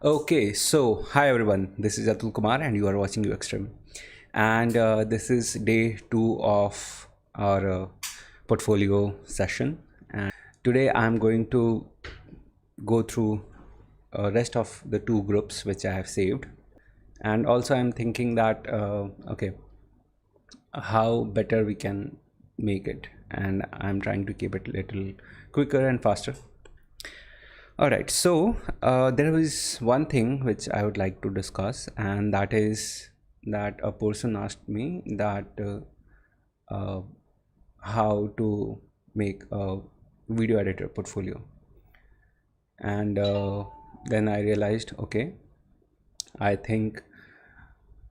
Okay, so hi everyone, this is Atul Kumar and you are watching uxtrim, and this is day 2 of our portfolio session. And today I'm going to go through rest of the two groups which I have saved, and also I'm thinking that okay, how better we can make it, and I'm trying to keep it a little quicker and faster. All right, so there is one thing which I would like to discuss, and that is that a person asked me that uh, how to make a video editor portfolio, and then I realized, okay, I think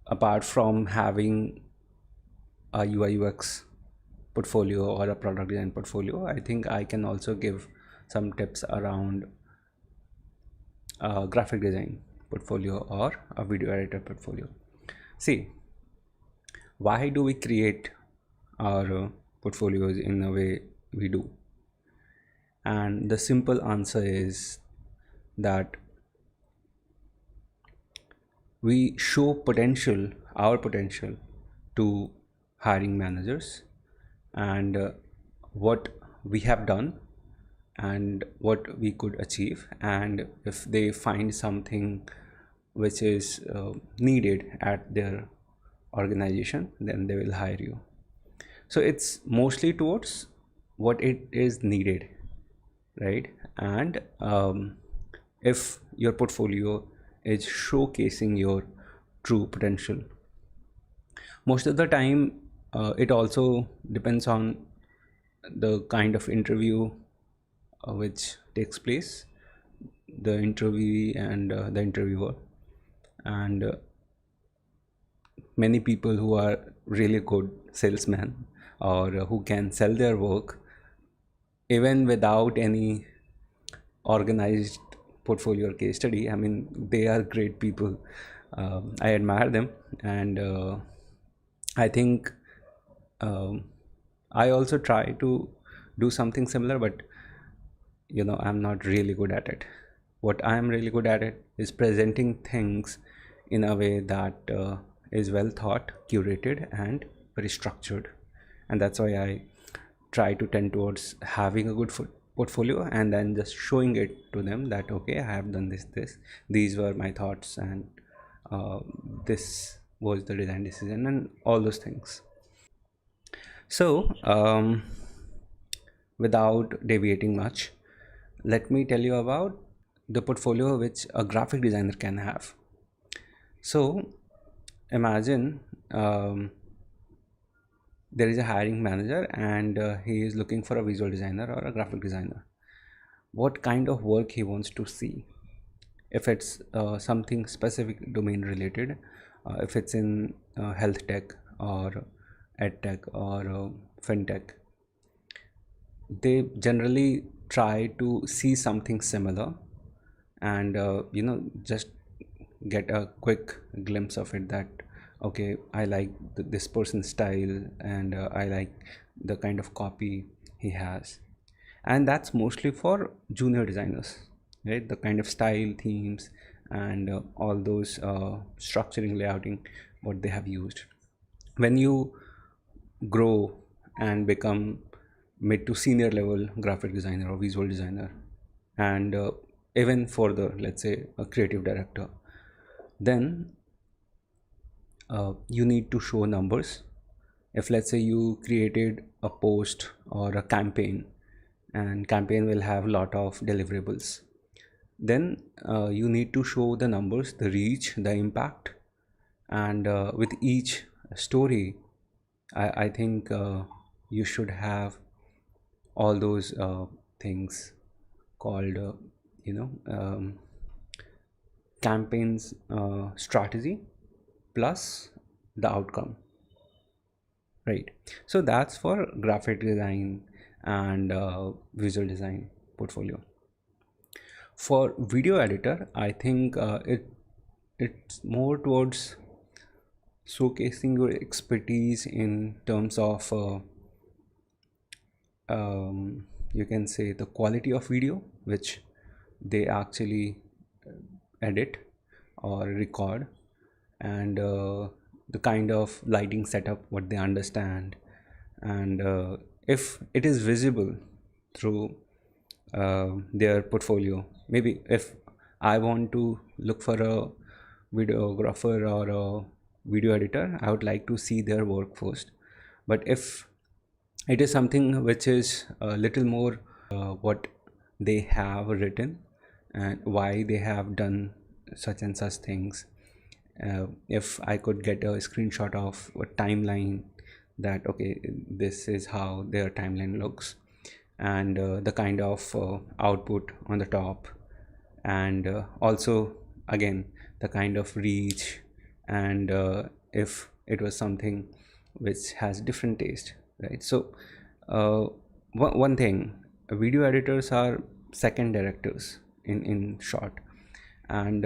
apart from having a UI UX portfolio or a product design portfolio, I think I can also give some tips around a graphic design portfolio or a video editor portfolio. See, why do we create our portfolios in the way we do? And the simple answer is that we show potential, our potential, to hiring managers, and what we have done and what we could achieve, and if they find something which is needed at their organization, then they will hire you. So it's mostly towards what it is needed, right? And if your portfolio is showcasing your true potential, most of the time it also depends on the kind of interview which takes place, the interviewee and the interviewer. And many people who are really good salesmen, or who can sell their work even without any organized portfolio or case study, I mean, they are great people. I admire them, and I think um, I also try to do something similar, but I'm not really good at it. What I am really good at it is presenting things in a way that is well thought, curated, and very structured. And that's why I try to tend towards having a good portfolio and then just showing it to them that okay, I have done this, these were my thoughts, and this was the design decision, and all those things. So without deviating much, let me tell you about the portfolio which a graphic designer can have. So imagine there is a hiring manager, and he is looking for a visual designer or a graphic designer. What kind of work he wants to see? If it's something specific domain related, if it's in health tech or ed tech or fintech, they generally try to see something similar, and just get a quick glimpse of it, that okay, I like this person's style, and I like the kind of copy he has. And that's mostly for junior designers, right? The kind of style, themes, and all those structuring, layouting, what they have used. When you grow and become mid to senior level graphic designer or visual designer, and even further, let's say a creative director, then you need to show numbers. If let's say you created a post or a campaign, and campaign will have a lot of deliverables, then you need to show the numbers, the reach, the impact. And with each story, I think you should have all those things called campaigns strategy plus the outcome, right? So that's for graphic design and visual design portfolio. For video editor, I think it's more towards showcasing your expertise in terms of you can say the quality of video which they actually edit or record, and the kind of lighting setup what they understand, and if it is visible through their portfolio. Maybe if I want to look for a videographer or a video editor, I would like to see their work first. But if it is something which is a little more what they have written and why they have done such and such things, if I could get a screenshot of a timeline, that okay, this is how their timeline looks, and the kind of output on the top, and also again the kind of reach, and if it was something which has different taste, right? So uh, one thing, video editors are second directors in short, and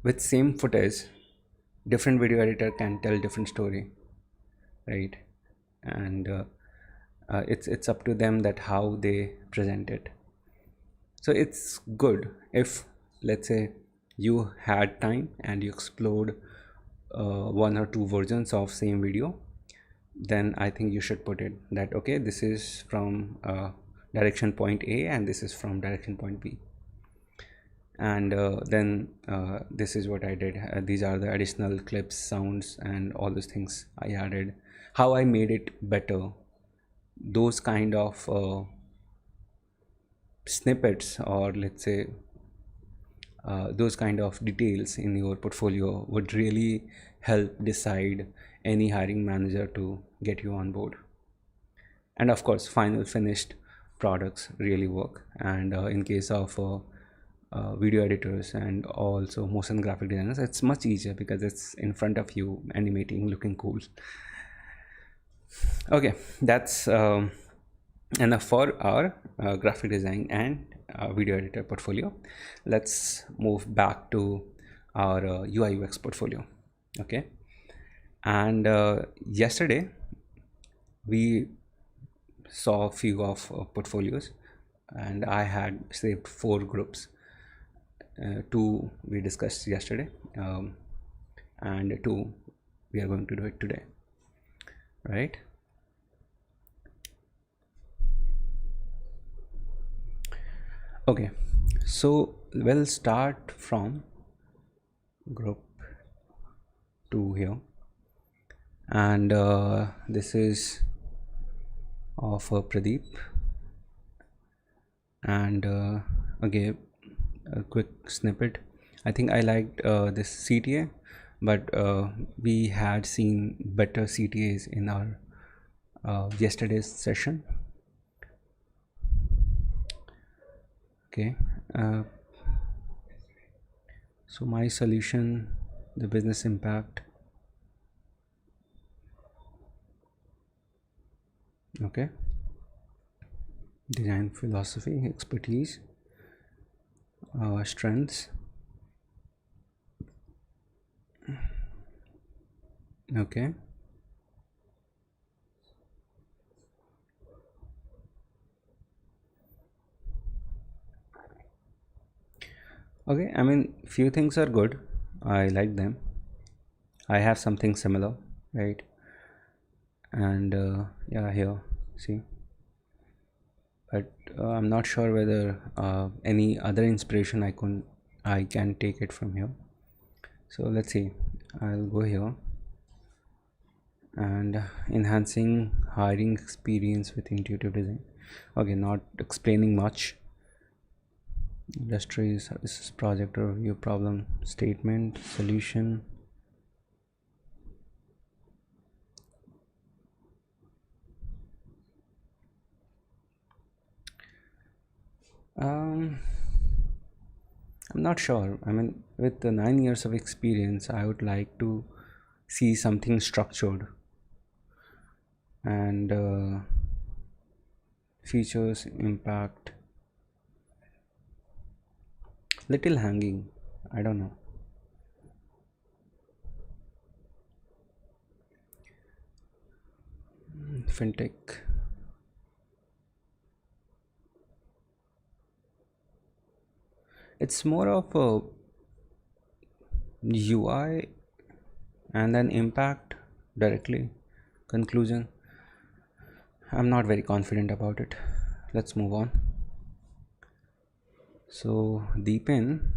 with same footage, different video editor can tell different story, right? And it's up to them that how they present it. So it's good if, let's say, you had time and you explored one or two versions of same video, then I think you should put it that okay, this is from direction point A and this is from direction point B, and then this is what I did. These are the additional clips, sounds, and all those things I added, how I made it better. Those kind of snippets, or let's say those kind of details in your portfolio would really help decide any hiring manager to get you on board. And of course, final finished products really work. And in case of video editors and also motion graphic designers, it's much easier because it's in front of you, animating, looking cool. Okay, that's enough for our graphic design and video editor portfolio. Let's move back to our UI UX portfolio. Okay, and yesterday we saw a few of portfolios, and I had saved 4 groups. Two we discussed yesterday, and two we are going to do it today, right? Okay, so we'll start from group 2 here, and this is of Pradeep, and again a quick snippet. I think I liked this CTA, but we had seen better CTAs in our yesterday's session. Okay, so my solution, the business impact. Okay, design philosophy, expertise, strengths. Okay, okay, I mean, few things are good, I like them. I have something similar, right? And yeah, here, see, but I'm not sure whether any other inspiration I can take it from here. So let's see, I'll go here, and enhancing hiring experience with intuitive design. Okay, not explaining much. Industry services, project overview, problem statement, solution. I'm not sure. I mean, with the 9 years of experience, I would like to see something structured, and features, impact, little hanging, I don't know. Fintech. It's more of a UI and then impact directly. Conclusion, I'm not very confident about it. Let's move on. So deepen,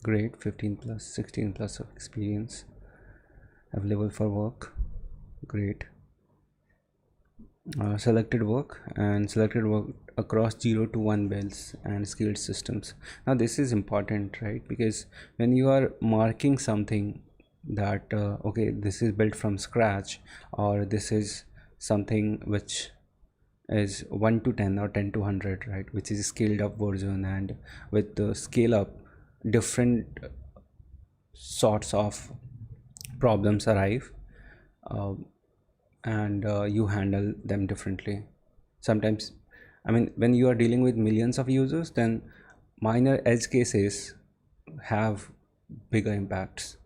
great, 15 plus, 16 plus of experience available for work, great. Selected work across 0 to 1 bells and skilled systems. Now this is important, right? Because when you are marking something that okay, this is built from scratch, or this is something which is 1 to 10 or 10 to 100, right, which is scaled up version, and with the scale up, different sorts of problems arrive, uh, and you handle them differently. Sometimes, I mean, when you are dealing with millions of users, then minor edge cases have bigger impacts,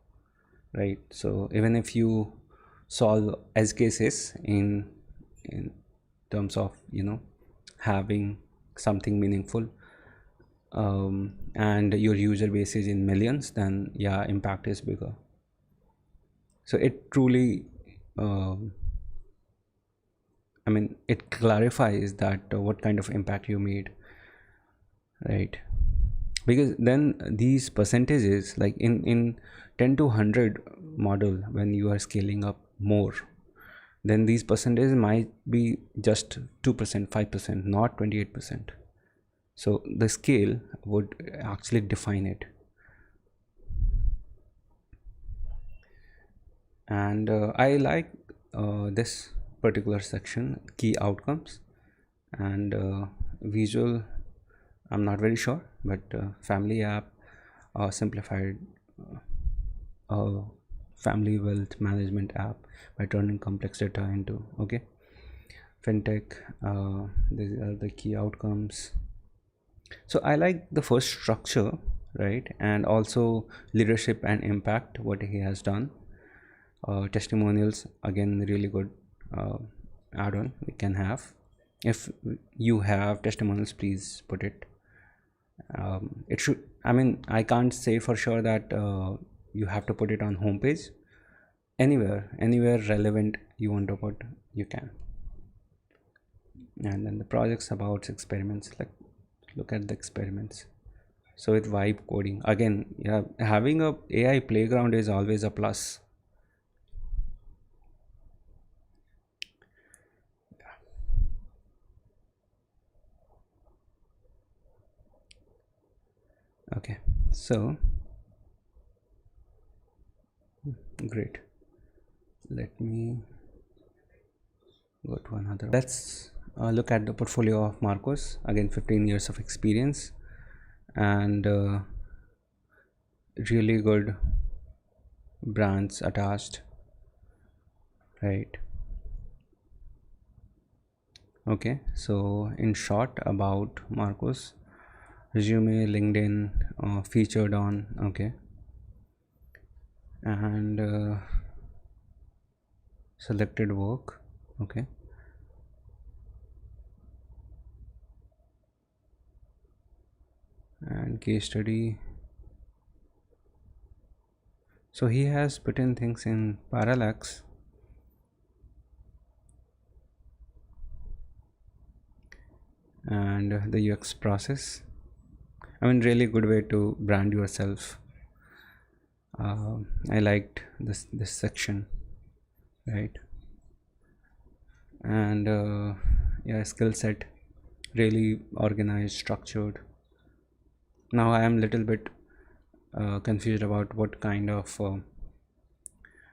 right? So even if you solve edge cases in terms of, you know, having something meaningful, and your user base is in millions, then yeah, impact is bigger. So it truly I mean, it clarifies that what kind of impact you made, right? Because then these percentages, like in 10 to 100 model, when you are scaling up more, then these percentages might be just 2%, 5%, not 28%. So the scale would actually define it. And I like this particular section, key outcomes, and visual, I'm not very sure, but family app, simplified family wealth management app by turning complex data into, okay, fintech. These are the key outcomes. So I like the first structure, right, and also leadership and impact, what he has done. Testimonials, again, really good add-on we can have. If you have testimonials, please put it. It should, I mean, I can't say for sure that you have to put it on homepage. Anywhere relevant you want to put, you can. And then the projects about experiments, like look at the experiments. So with vibe coding, again, yeah, having a AI playground is always a plus. Okay, so great. Let me go to another. Let's look at the portfolio of Marcos. Again, 15 years of experience, and really good brands attached, right? Okay, so in short about Marcos: resume, LinkedIn, featured on, okay, and selected work, okay, and case study. So he has put in things in parallax, and the UX process. I mean, really good way to brand yourself. I liked this section, right? And yeah, skill set, really organized, structured. Now I am little bit confused about what kind of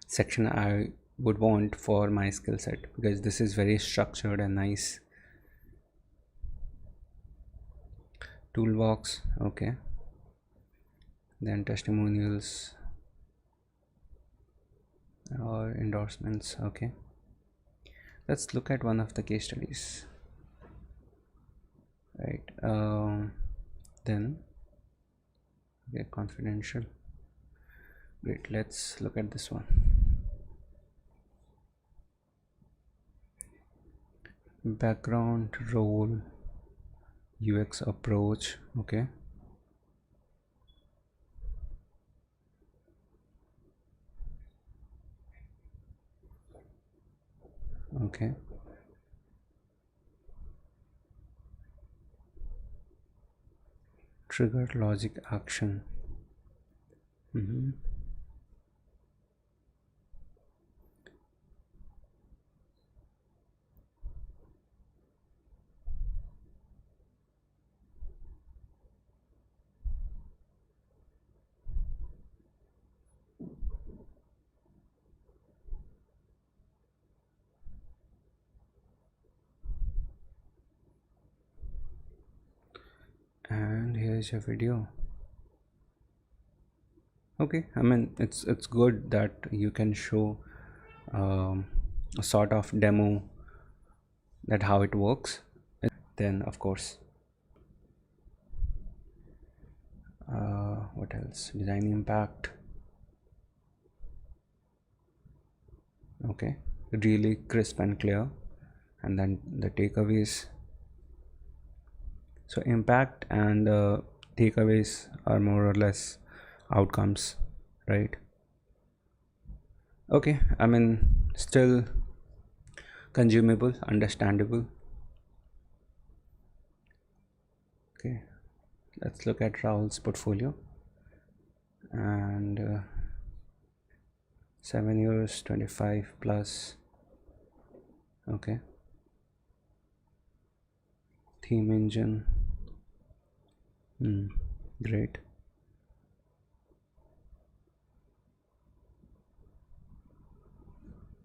section I would want for my skill set, because this is very structured and nice. Toolbox, okay, then testimonials or endorsements, okay. Let's look at one of the case studies, right? Then okay, confidential, great. Let's look at this one. Background, role, UX approach. Okay. Okay. Trigger logic action. Mhm. And here's your video. Okay, I mean it's good that you can show a sort of demo that how it works. Then of course, what else? Design impact. Okay, really crisp and clear. And then the takeaways. So impact and takeaways are more or less outcomes, right? Okay, I mean still consumable, understandable. Okay, let's look at Rahul's portfolio. And 7 years, 25 plus. Okay, theme engine. Great.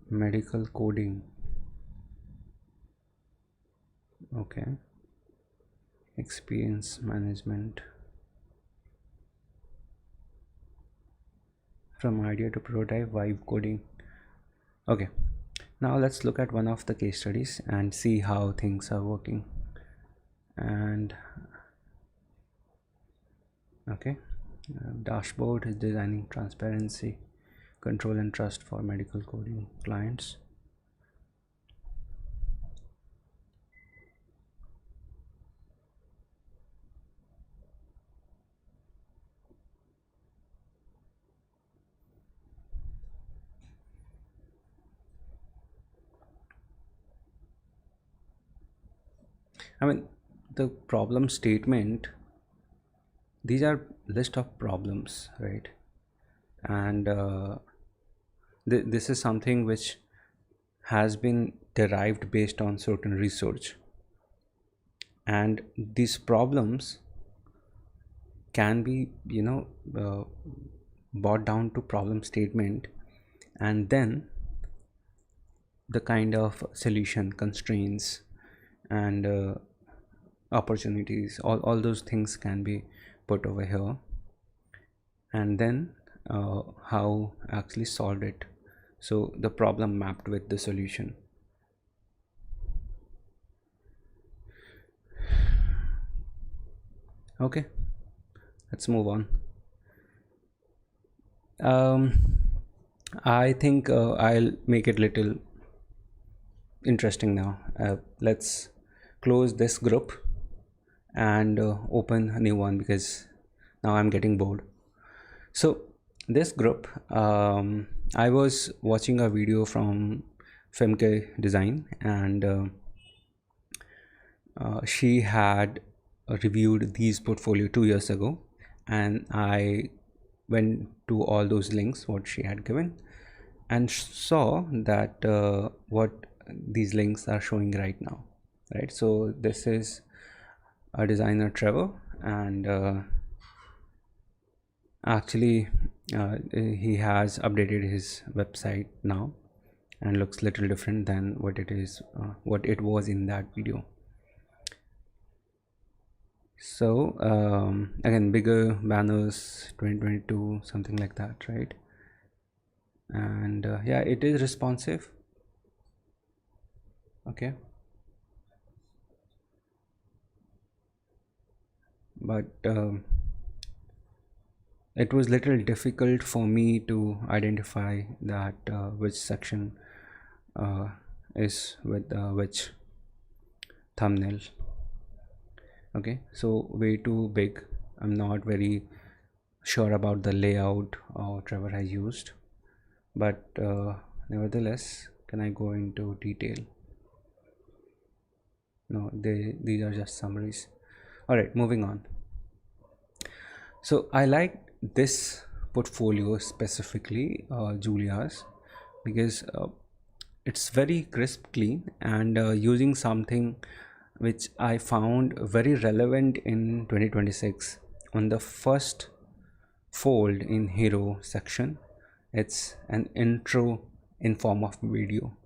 Medical coding. Okay, experience management. From idea to prototype, vibe coding. Okay, now let's look at one of the case studies and see how things are working. And okay, dashboard is designing transparency, control and trust for medical coding clients. I mean the problem statement, these are list of problems, right? And this is something which has been derived based on certain research, and these problems can be brought down to problem statement, and then the kind of solution constraints and opportunities, all those things can be put over here, and then how actually solve it. So the problem mapped with the solution. Okay, let's move on. I think I'll make it little interesting now. Let's close this group and open a new one, because now I'm getting bored. So this group, I was watching a video from Figma Design, and she had reviewed these portfolio 2 years ago, and I went to all those links what she had given and saw that what these links are showing right now, right? So this is a designer Trevor, and actually he has updated his website now and looks little different than what it is, what it was in that video. So again, bigger banners, 2022, something like that, right? And yeah, it is responsive. Okay, but it was little difficult for me to identify that which section is with which thumbnail. Okay, so way too big. I'm not very sure about the layout or whatever I used, but nevertheless, can I go into detail? No, these are just summaries. All right, moving on. So I like this portfolio specifically, Julia's, because it's very crisp, clean, and using something which I found very relevant in 2026 on the first fold in hero section. It's an intro in form of video,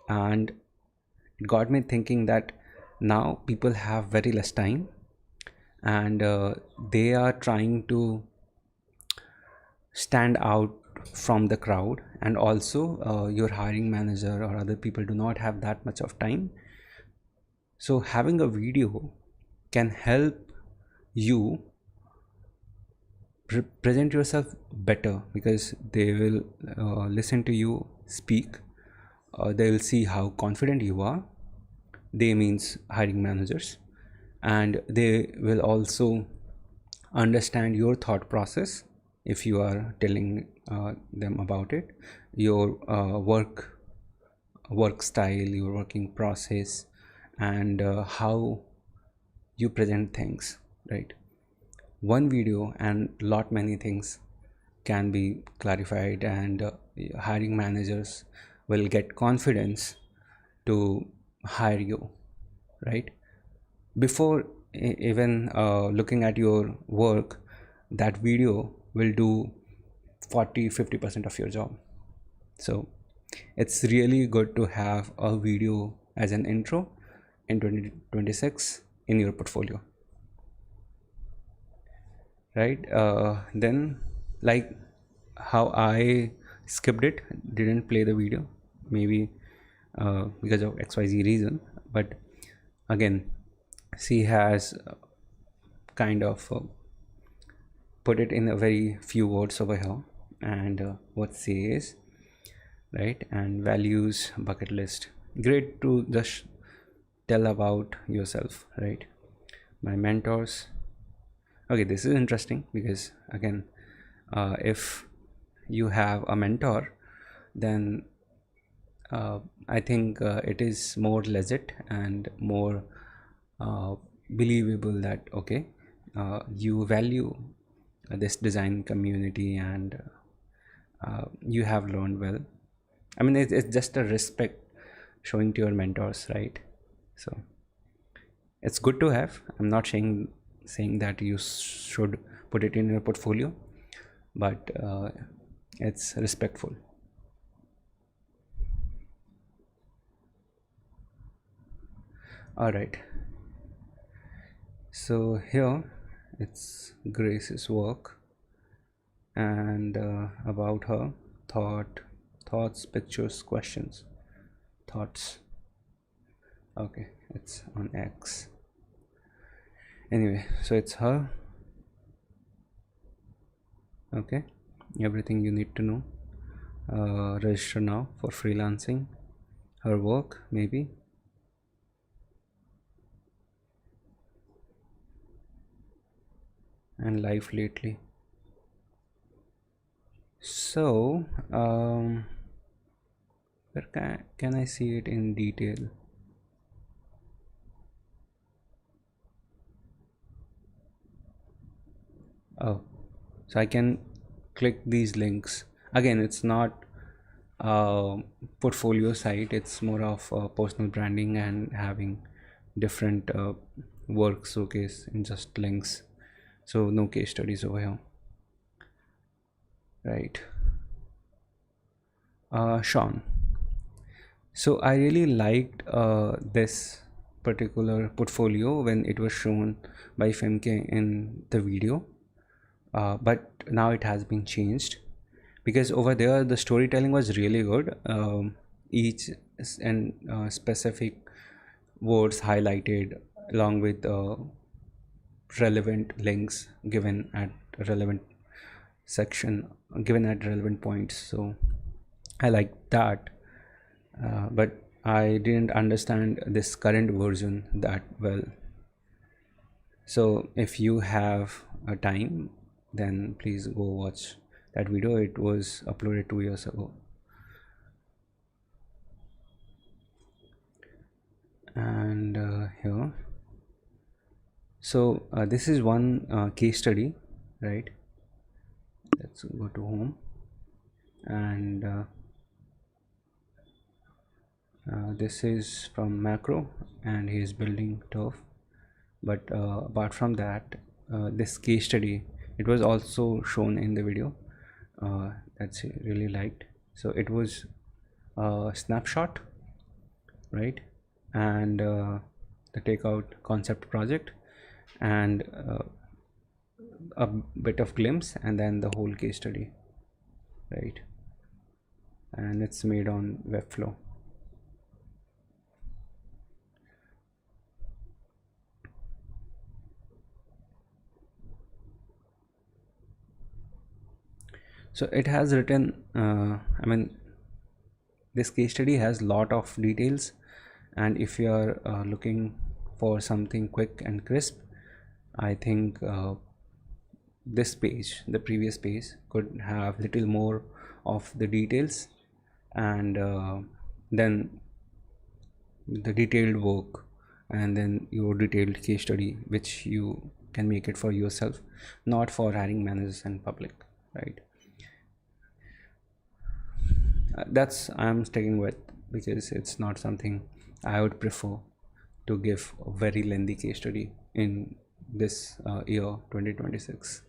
and it got me thinking that now people have very less time, and they are trying to stand out from the crowd, and also your hiring manager or other people do not have that much of time. So having a video can help you present yourself better, because they will listen to you speak. They will see how confident you are. They means hiring managers, and they will also understand your thought process if you are telling them about it, your work style, your working process, and how you present things, right? One video and lot many things can be clarified, and hiring managers will get confidence to hire you, right? Before even looking at your work, that video will do 40-50% of your job. So it's really good to have a video as an intro in 2026 in your portfolio, right? Then, like how I skipped it, didn't play the video, maybe because of XYZ reason, but again, she has kind of put it in a very few words over here, and what says, right? And values, bucket list, great to just tell about yourself, right? My mentors. Okay, this is interesting because again, if you have a mentor, then I think it is more legit and more believable that okay, you value this design community, and you have learned well. I mean, it's just a respect showing to your mentors, right? So it's good to have. I'm not saying that you should put it in your portfolio, but it's respectful. All right, so here it's Grace's work, and about her thoughts, pictures, questions, thoughts. Okay, it's on X. Anyway, so it's her. Okay, everything you need to know. Register now for freelancing. Her work, maybe. And life lately. So where can I see it in detail? Oh, so I can click these links. Again, it's not a portfolio site, it's more of personal branding and having different work showcase in just links, so no case studies over here, right? Sean. So I really liked this particular portfolio when it was shown by Femke in the video, but now it has been changed, because over there the storytelling was really good. Each and specific words highlighted along with relevant links given at relevant section, given at relevant points. So I like that, but I didn't understand this current version that well. So if you have a time, then please go watch that video. It was uploaded 2 years ago. And here, so this is one case study, right? Let's go to home, and this is from macro, and he is building turf. But apart from that, this case study, it was also shown in the video. That's really liked. So it was a snapshot, right? And the takeout concept project, and a bit of glimpse, and then the whole case study, right? And it's made on Webflow. So it has written, this case study has lot of details, and if you are looking for something quick and crisp, I think this page, the previous page, could have little more of the details, and then the detailed work, and then your detailed case study, which you can make it for yourself, not for hiring managers and public, right? That's I'm sticking with, because it's not something I would prefer to give a very lengthy case study in this year 2026.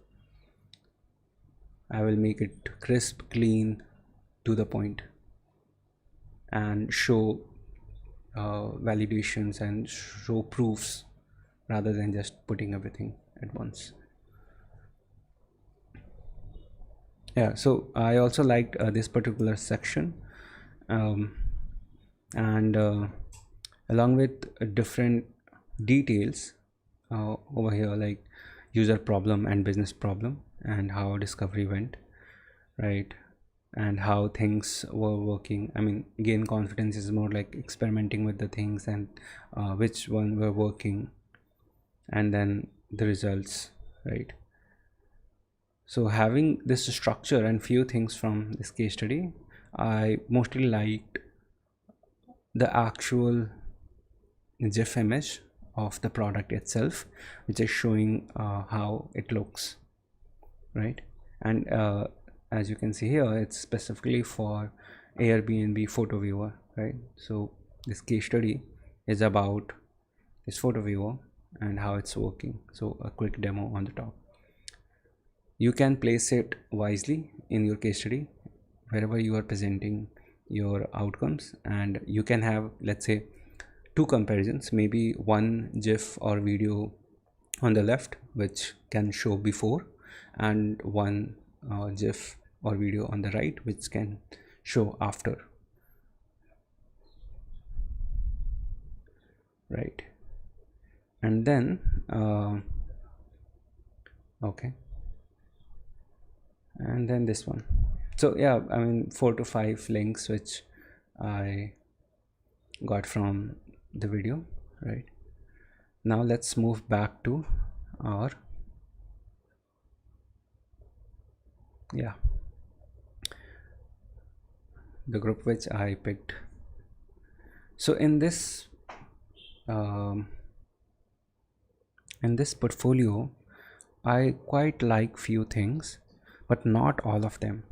I will make it crisp, clean, to the point, and show validations and show proofs rather than just putting everything at once. Yeah, so I also liked this particular section, and along with different details over here, like user problem and business problem, and how discovery went, right? And how things were working. I mean, gain confidence is more like experimenting with the things, and which one were working, and then the results, right? So having this structure and few things from this case study, I mostly liked the actual GIF image of the product itself, which is showing how it looks, right? And as you can see here, it's specifically for Airbnb photo viewer, right? So this case study is about this photo viewer and how it's working. So a quick demo on the top. You can place it wisely in your case study wherever you are presenting your outcomes, and you can have, let's say, two comparisons, maybe one GIF or video on the left which can show before, and one GIF or video on the right which can show after, right? And then okay, and then this one. So yeah, I mean, 4 to 5 links which I got from the video, right? Now let's move back to our the group which I picked. So in this portfolio, I quite like few things, but not all of them.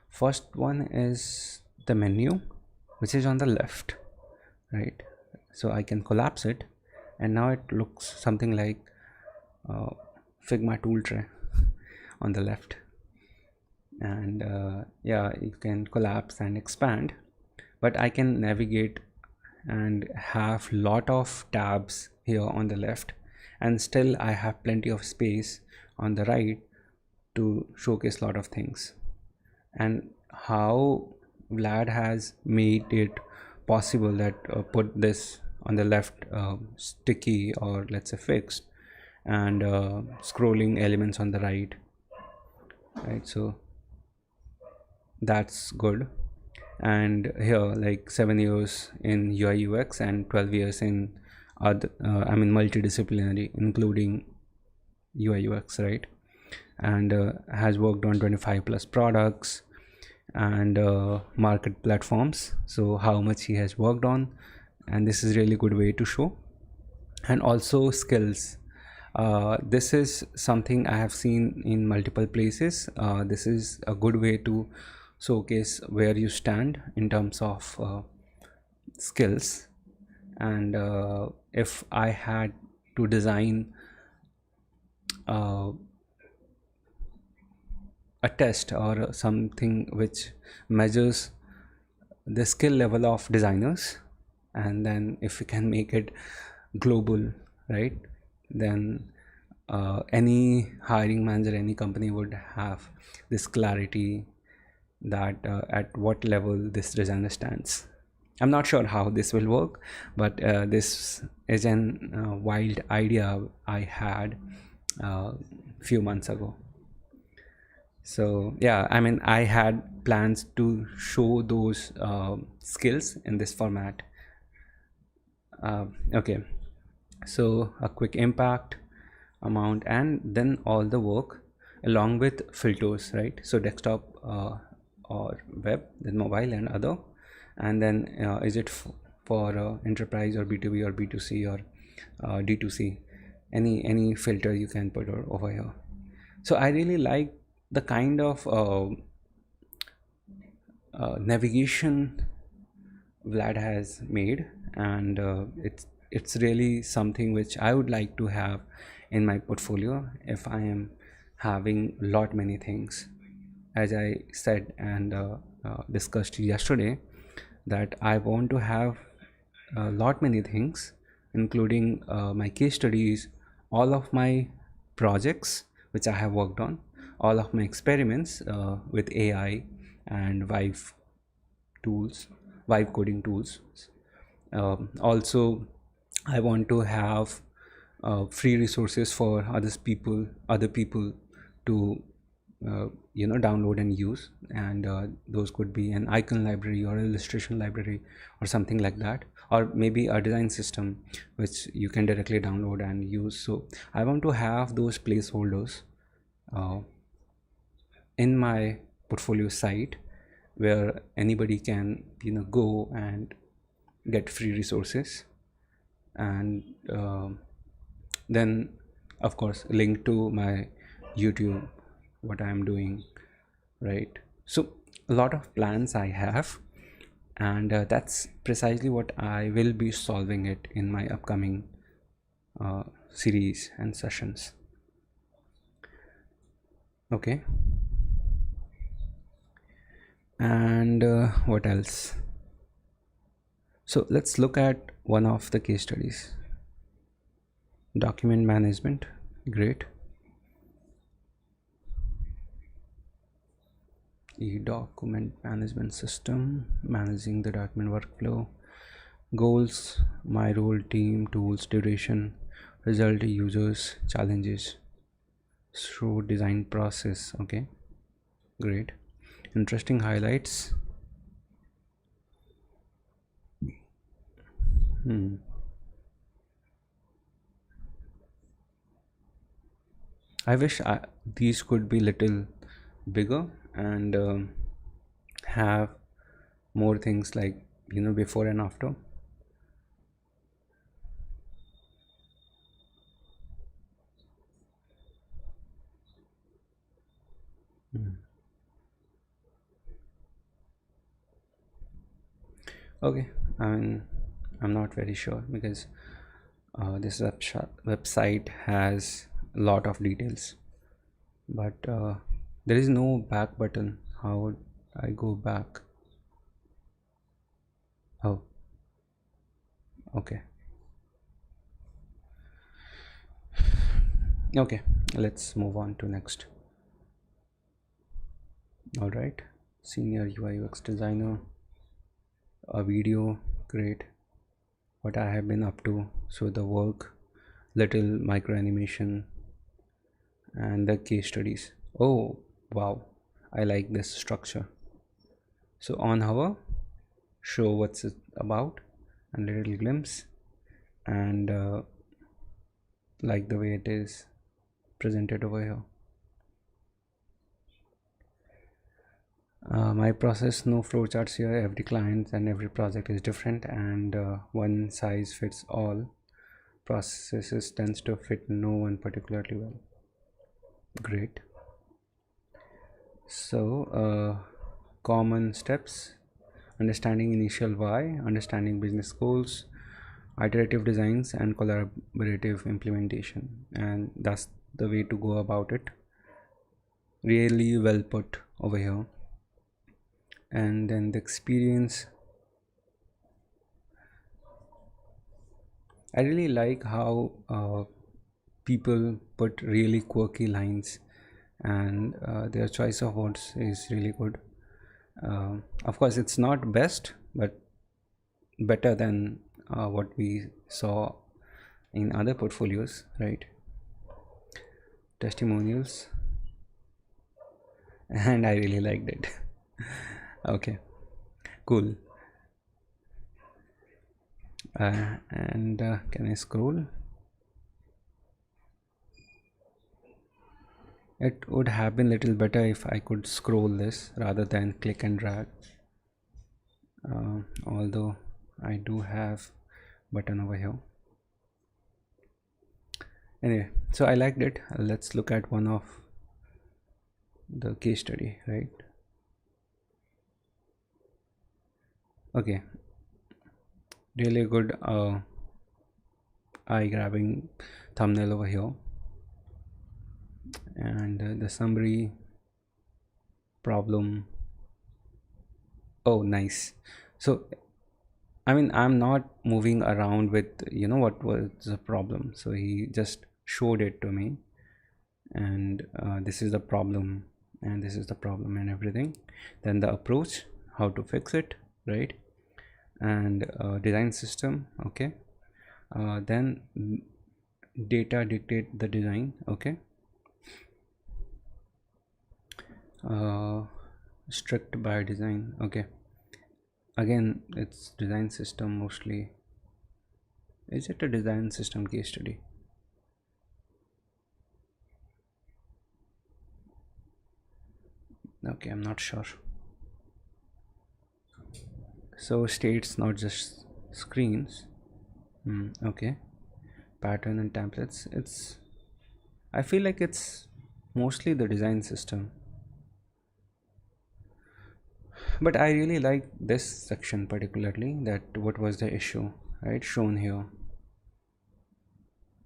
First one is the menu, which is on the left, right? So I can collapse it, and now it looks something like Figma tool tray on the left. And yeah, you can collapse and expand, but I can navigate and have lot of tabs here on the left, and still I have plenty of space on the right to showcase a lot of things. And how Vlad has made it possible that put this on the left sticky, or let's say fixed, and scrolling elements on the right, so that's good. And here, like 7 years in UI UX and 12 years in other multidisciplinary, including UI UX, right? And has worked on 25 plus products and market platforms. So how much he has worked on, and this is really good way to show. And also skills. This is something I have seen in multiple places. This is a good way to showcase where you stand in terms of skills. And if I had to design uh, a test or something which measures the skill level of designers, and then if we can make it global, right, then any hiring manager, any company would have this clarity that at what level this designer stands. I'm not sure how this will work, but this is an wild idea I had few months ago. So yeah, I mean, I had plans to show those skills in this format. Okay, so a quick impact, amount, and then all the work along with filters, right? So desktop or web, then mobile and other. And then is it for enterprise or B2B or B2C or D2C, any filter you can put over here. So I really like the kind of navigation Vlad has made, and it's really something which I would like to have in my portfolio if I am having lot many things. As I said and discussed yesterday, that I want to have a lot many things, including my case studies, all of my projects which I have worked on, all of my experiments with AI and tools, Vibe coding tools. Also, I want to have free resources for other people to download and use, and those could be an icon library or illustration library or something like that, or maybe a design system which you can directly download and use. So I want to have those placeholders uh, in my portfolio site where anybody can go and get free resources, and then of course link to my YouTube, what I am doing, right? So a lot of plans I have, and that's precisely what I will be solving it in my upcoming series and sessions. Okay, and what else? So let's look at one of the case studies. Document management, great. E-document management system, managing the document workflow, goals, my role, team, tools, duration, result, users, challenges through design process. Okay, great. Interesting highlights. I wish these could be little bigger and have more things like before and after. Okay, I mean, I'm not very sure because this website has a lot of details, but there is no back button. How would I go back? Oh, okay. Okay, let's move on to next. All right, senior UI UX designer, a video, great. What I have been up to, so the work, little micro animation, and the case studies. Oh wow, I like this structure. So on our show what's it about and a little glimpse, and like the way it is, presented over here. My process, no flowcharts here. Every client and every project is different, and one size fits all processes tends to fit no one particularly well. Great. So common steps: understanding initial why, understanding business goals, iterative designs, and collaborative implementation. And that's the way to go about it. Really well put over here. And then the experience, I really like how people put really quirky lines, and their choice of words is really good. Of course, it's not best, but better than what we saw in other portfolios, right? Testimonials, and I really liked it. Okay, cool. And can I scroll? It would have been little better if I could scroll this rather than click and drag. Although I do have button over here. Anyway, so I liked it. Let's look at one of the case study, right? Okay, really good eye grabbing thumbnail over here, and the summary problem. Oh, nice. So I mean, I'm not moving around with, what was the problem. So he just showed it to me, and this is the problem, and this is the problem, and everything. Then the approach, how to fix it, right? And design system, okay. Then data dictate the design, okay. Strict by design, okay. Again, it's design system mostly. Is it a design system case study? Okay, I'm not sure. So states, not just screens. Okay, pattern and templates. I feel like it's mostly the design system, but I really like this section particularly, that what was the issue, right, shown here.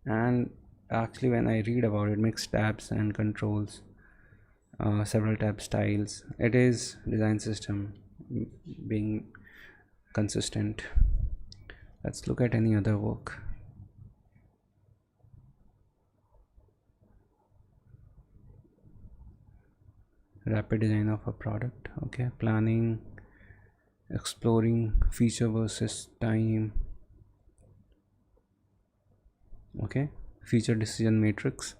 And actually, when I read about it, mixed tabs and controls, several tab styles, it is design system being consistent. Let's look at any other work. Rapid design of a product, okay. Planning, exploring feature versus time, okay. Feature decision matrix.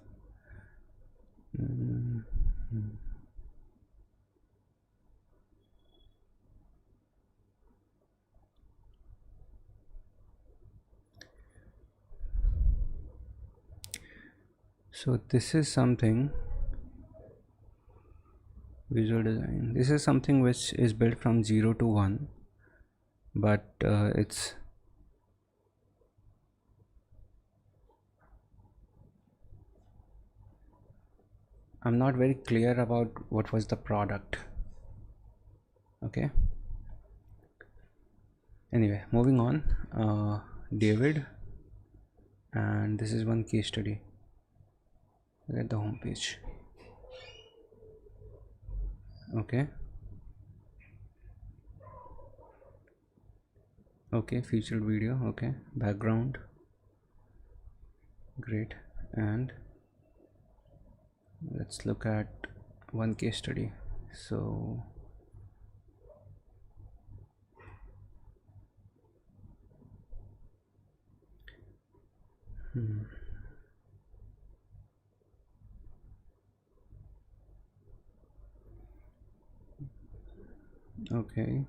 So this is something, visual design, this is something which is built from 0 to 1, but I'm not very clear about what was the product, okay. Anyway, moving on. David, and this is one case study. Look at the home page, okay. Okay, featured video, okay. Background, great. And let's look at one case study. So okay,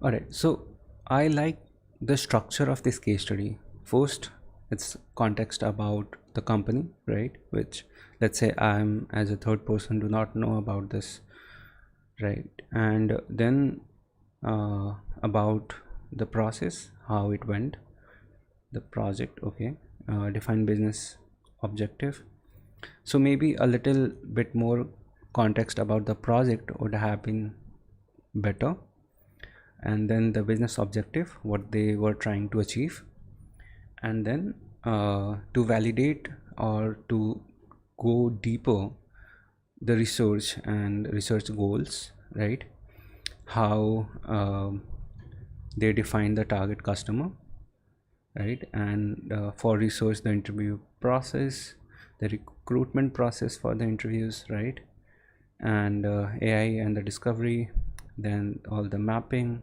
All right, so I like the structure of this case study. First, it's context about the company, right? Which, let's say I'm as a third person do not know about this, right? And then about the process, how it went, the project, okay. Define business objective. So maybe a little bit more context about the project would have been better. And then the business objective, what they were trying to achieve. And then to validate or to go deeper, the research and research goals, right? How they define the target customer, right? And for research, the interview process, the recruitment process for the interviews, right? And AI and the discovery, then all the mapping,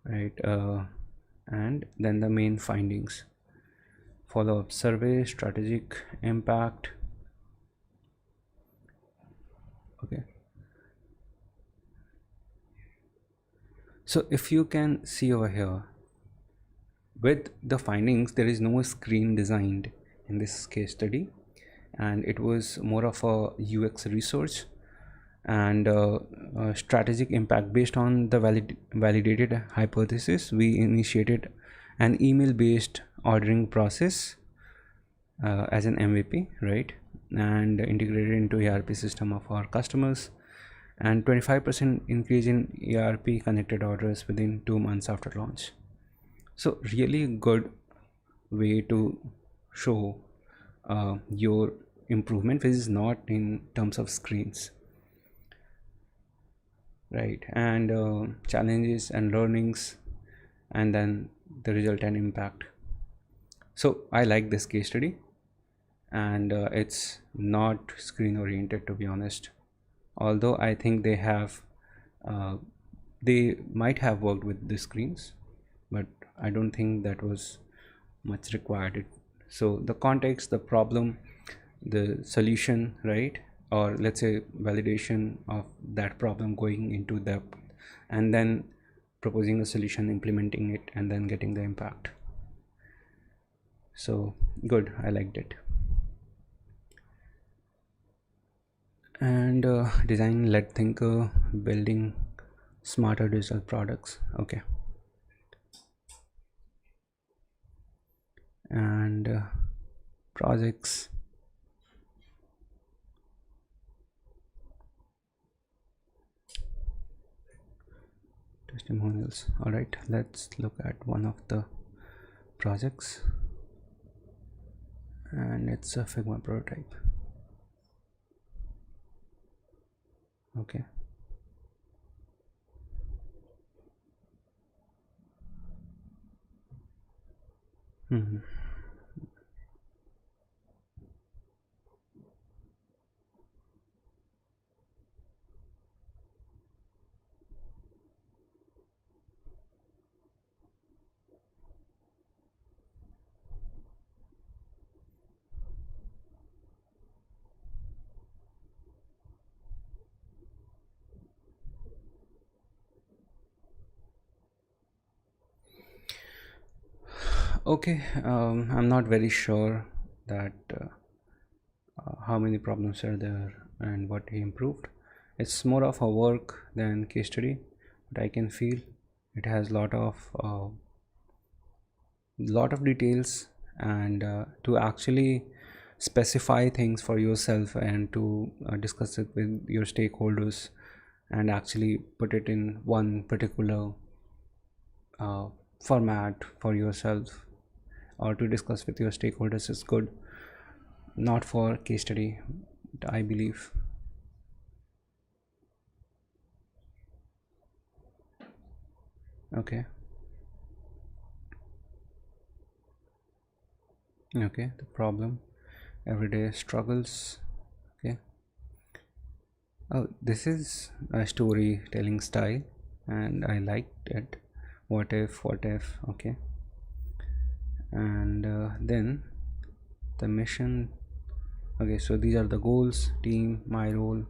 right? And then the main findings, follow-up survey, strategic impact, okay. So if you can see over here, with the findings, there is no screen designed in this case study, and it was more of a UX research and strategic impact. Based on the validated hypothesis, we initiated an email based ordering process as an MVP, right? And integrated into ERP system of our customers, and 25% increase in ERP connected orders within 2 months after launch. So really good way to show your improvement, which is not in terms of screens, right? And challenges and learnings, and then the result and impact. So I like this case study, and it's not screen oriented, to be honest. Although I think uh, they might have worked with the screens, but I don't think that was much required. So the context, the problem, the solution, right? Or let's say validation of that problem, going into depth, and then proposing a solution, implementing it, and then getting the impact. So good, I liked it. And design led thinker, building smarter digital products, okay. And projects, testimonials. All right, let's look at one of the projects, and it's a Figma prototype, okay. Mm-hmm. Okay, I'm not very sure that how many problems are there and what he improved. It's more of a work than case study, but I can feel it has lot of details, and to actually specify things for yourself, and to discuss it with your stakeholders, and actually put it in one particular uh, format for yourself, or to discuss with your stakeholders, is good. Not for case study, I believe. Okay, okay, the problem, everyday struggles, okay. Oh, this is a storytelling style, and I liked it. What if, okay. And then the mission, okay. So these are the goals, team, my role,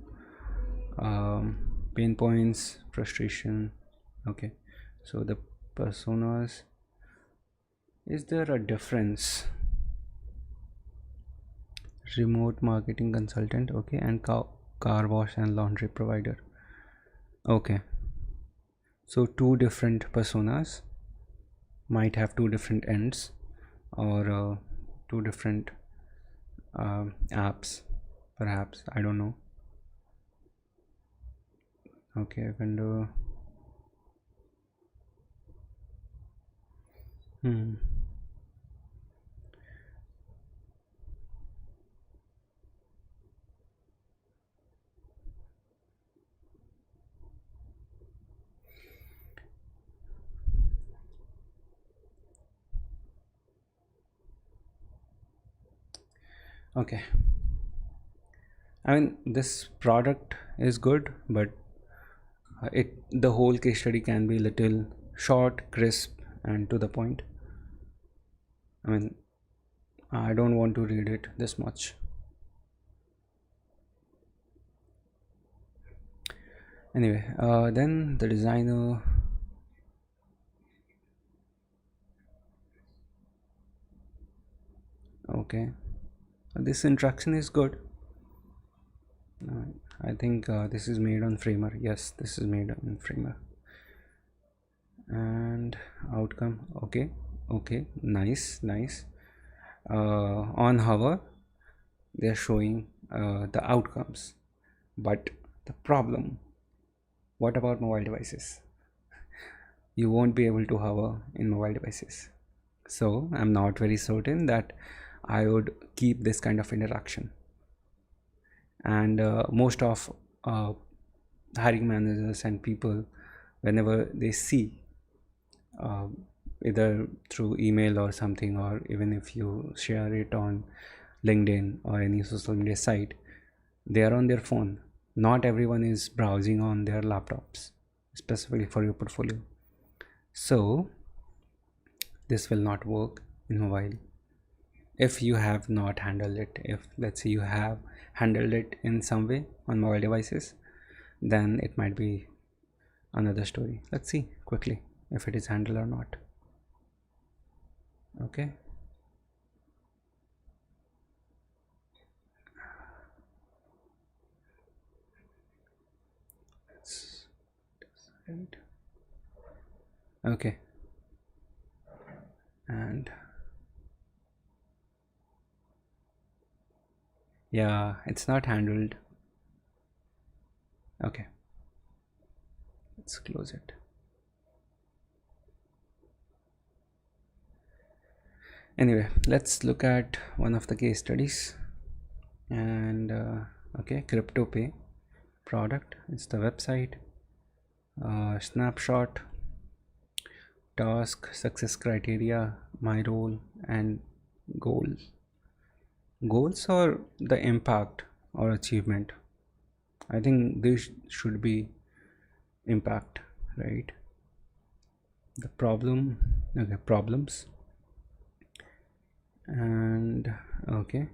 pain points, frustration, okay. So the personas, is there a difference? Remote marketing consultant, okay, and car wash and laundry provider. Okay, so two different personas might have two different ends, or two different apps, perhaps, I don't know. Okay, vendor. Hmm. Okay, I mean, this product is good, but the whole case study can be little short, crisp, and to the point. I mean, I don't want to read it this much. Anyway, then the designer. Okay, this interaction is good. I think this is made on Framer. Yes, this is made on Framer. And outcome, okay, okay, nice, nice. On hover, they're showing the outcomes, but the problem, what about mobile devices? You won't be able to hover in mobile devices. So I'm not very certain that I would keep this kind of interaction. And most of hiring managers and people, whenever they see uh, either through email or something, or even if you share it on LinkedIn or any social media site, they are on their phone. Not everyone is browsing on their laptops, specifically for your portfolio. So this will not work in mobile if you have not handled it. If, let's say, you have handled it in some way on mobile devices, then it might be another story. Let's see quickly if it is handled or not. Okay, right. Okay, and yeah, it's not handled. Okay, let's close it. Anyway, let's look at one of the case studies. And okay, crypto pay product, it's the website. Snapshot, task, success criteria, my role, and goals. Goals or the impact or achievement? I think this should be impact, right? The problem, okay, problems, and okay,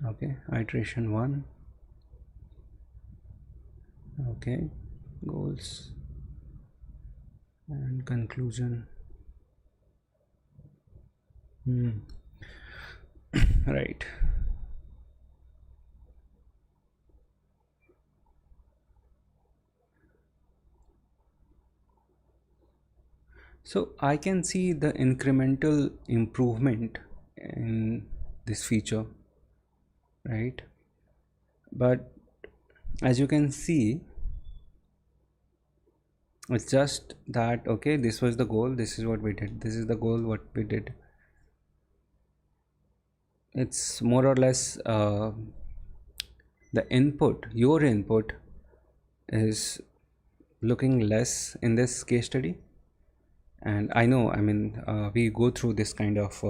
okay, iteration 1, okay, goals, and conclusion. Right. So I can see the incremental improvement in this feature, right? But as you can see, it's just that, okay, this was the goal, this is what we did, this is the goal, what we did. It's more or less the input, your input is looking less in this case study. And I know, I mean, we go through this kind of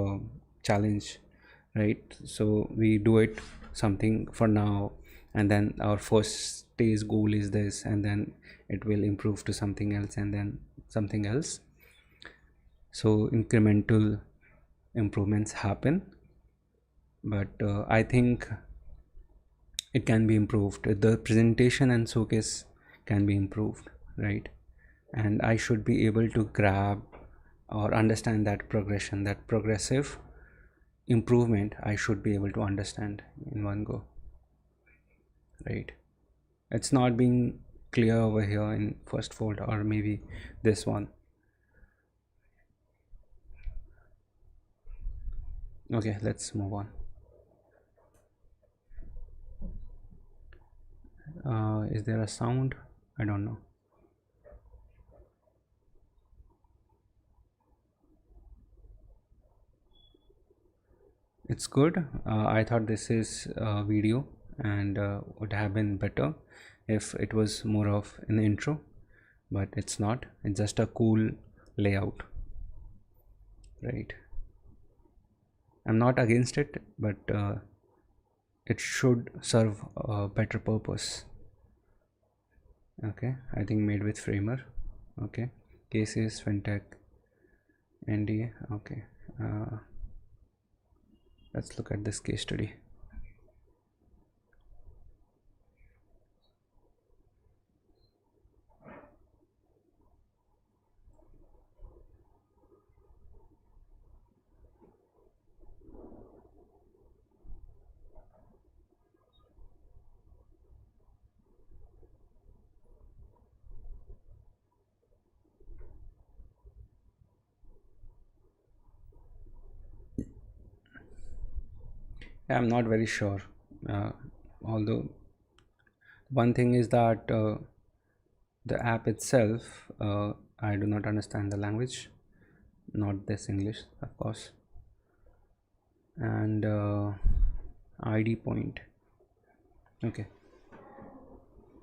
challenge, right? So we do it something for now, and then our first stage goal is this, and then it will improve to something else, and then something else. So incremental improvements happen, but I think it can be improved. The presentation and showcase can be improved, right? and I should be able to grab or understand that progression, that progressive improvement. I should be able to understand in one go, right? It's not being clear over here in first fold, or maybe this one. Okay, let's move on. Is there a sound? I don't know. It's good. I thought this is a video, and would have been better if it was more of an intro, but it's not. It's just a cool layout, right? I'm not against it, but it should serve a better purpose. Okay, I think made with Framer. Okay, cases, fintech, NDA. Okay, let's look at this case study. I'm not very sure, although one thing is that the app itself, I do not understand the language, not this English, of course. And ID point. Okay,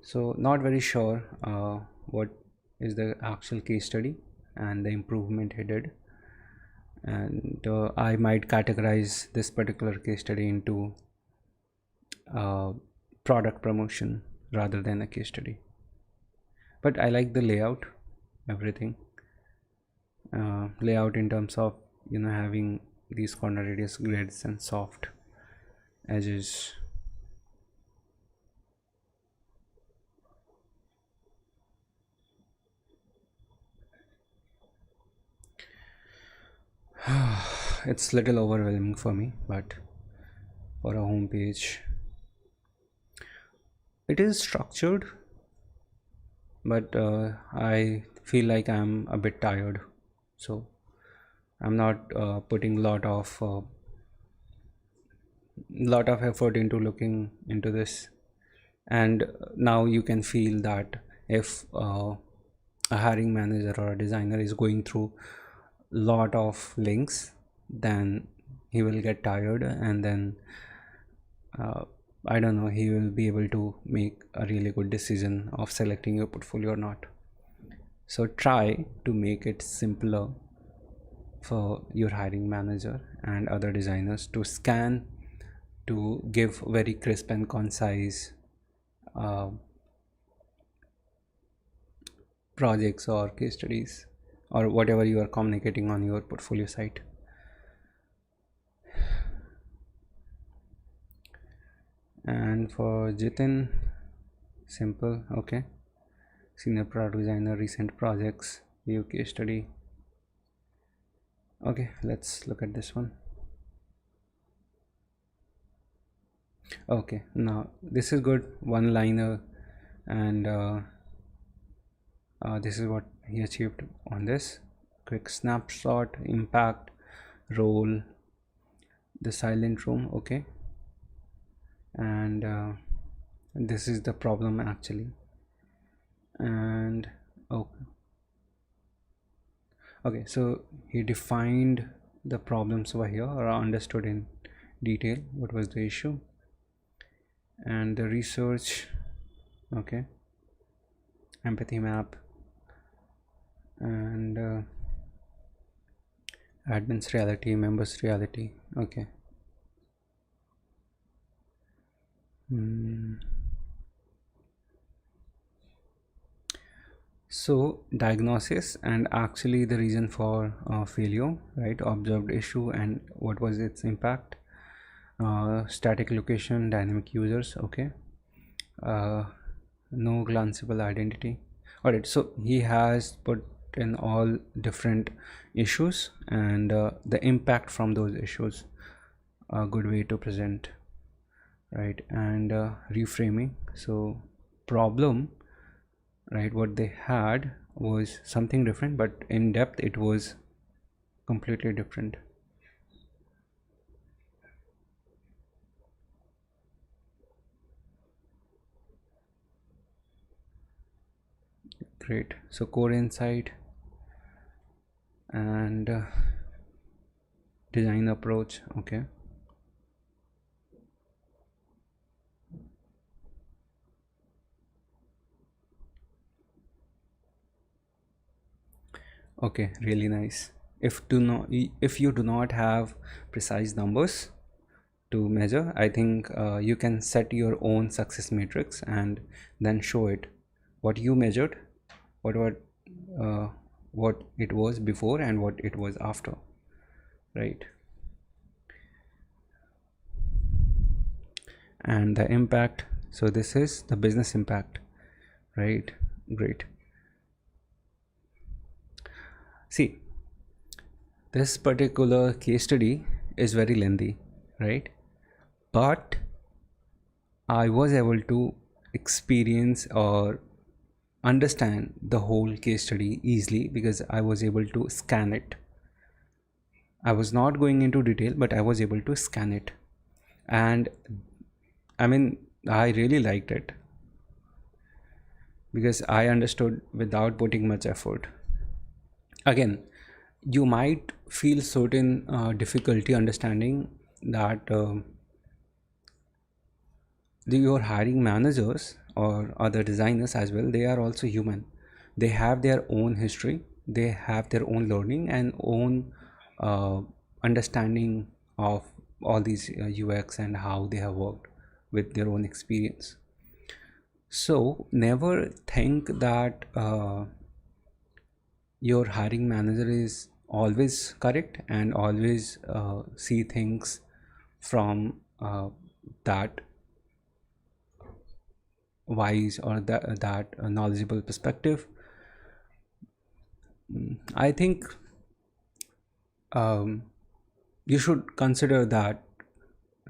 so not very sure what is the actual case study and the improvement he did, and I might categorize this particular case study into product promotion rather than a case study. But I like the layout, everything, layout in terms of, you know, having these corner radius grids and soft edges. It's little overwhelming for me, but for a home page it is structured, but I feel like I'm a bit tired, so I'm not putting lot of effort into looking into this. And now you can feel that if a hiring manager or a designer is going through lot of links, then he will get tired, and then I don't know, he will be able to make a really good decision of selecting your portfolio or not. So try to make it simpler for your hiring manager and other designers to scan, to give very crisp and concise projects or case studies or whatever you are communicating on your portfolio site. And for Jitin, simple. Okay, senior product designer, recent projects, view case study. Okay, let's look at this one. Okay, now this is good, one liner, and this is what he achieved on this. Quick snapshot, impact, role, the silent room. Okay, and this is the problem actually. And okay, so he defined the problems over here, or understood in detail what was the issue, and the research. Okay, empathy map, and admin's reality, members reality. Okay. So diagnosis and actually the reason for failure, right? Observed issue and what was its impact. Static location, dynamic users. Okay. No glanceable identity. All right, so he has put in all different issues and the impact from those issues, a good way to present, right? And reframing. So problem, right, what they had was something different, but in depth it was completely different. Great. So core insight and design approach. Okay. Okay, really nice. If you do not have precise numbers to measure, I think you can set your own success matrix and then show it what you measured, what uh, what it was before and what it was after, right? And the impact. So this is the business impact, right? Great. See, this particular case study is very lengthy, right? But I was able to experience or understand the whole case study easily because I was able to scan it. I was not going into detail, but I was able to scan it. And I mean, I really liked it because I understood without putting much effort. Again, you might feel certain difficulty understanding that your hiring managers or other designers as well, they are also human. They have their own history, they have their own learning and own uh, understanding of all these UX and how they have worked with their own experience. So never think that your hiring manager is always correct and always see things from that wise or that knowledgeable perspective. I think um, you should consider that,